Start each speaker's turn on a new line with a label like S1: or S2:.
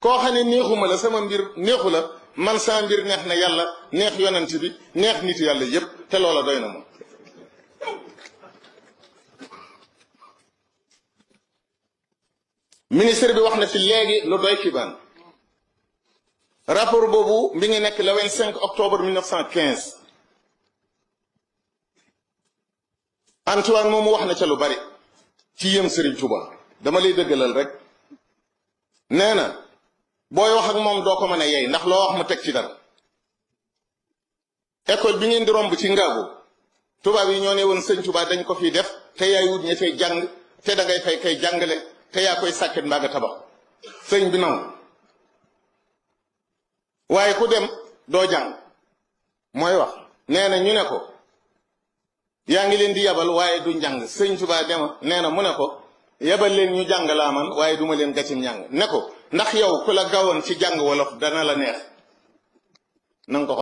S1: koo xam ne neexuma la sama mbir neexu la man saa mbir neex na yàlla neex yonent bi neex nit yàlla yépp te loola doy na moom. ministre bi wax na fi léegi lu doy kibaan rapport boobu mi ngi nekk le 25 octobre 1915 Antoine moomu wax na ca lu bari ci yëm Serigne Touba dama lay dëggalal rek nee na booy wax ak moom doo ko mën a yey ndax loo wax mu teg ci dara. école bi ngeen di romb ci ngaabu tubaab yi ñoo ne woon sëñ Touba dañ ko fi def te yaay wut ña fay jàng te dangay fay kay jàngale te yaa koy sàkket mbaa nga tabax sëñ bi nangu waaye ku dem doo jàng mooy wax nee na ñu ne ko yaa ngi leen di yabal waaye du njàng sëñ Touba dem nee na mu ne ko yabal leen ñu jàng laa man waaye duma leen gàccim njàng ne ko ndax yow ku la gawoon ci jàng wolof dana la neex nanga ko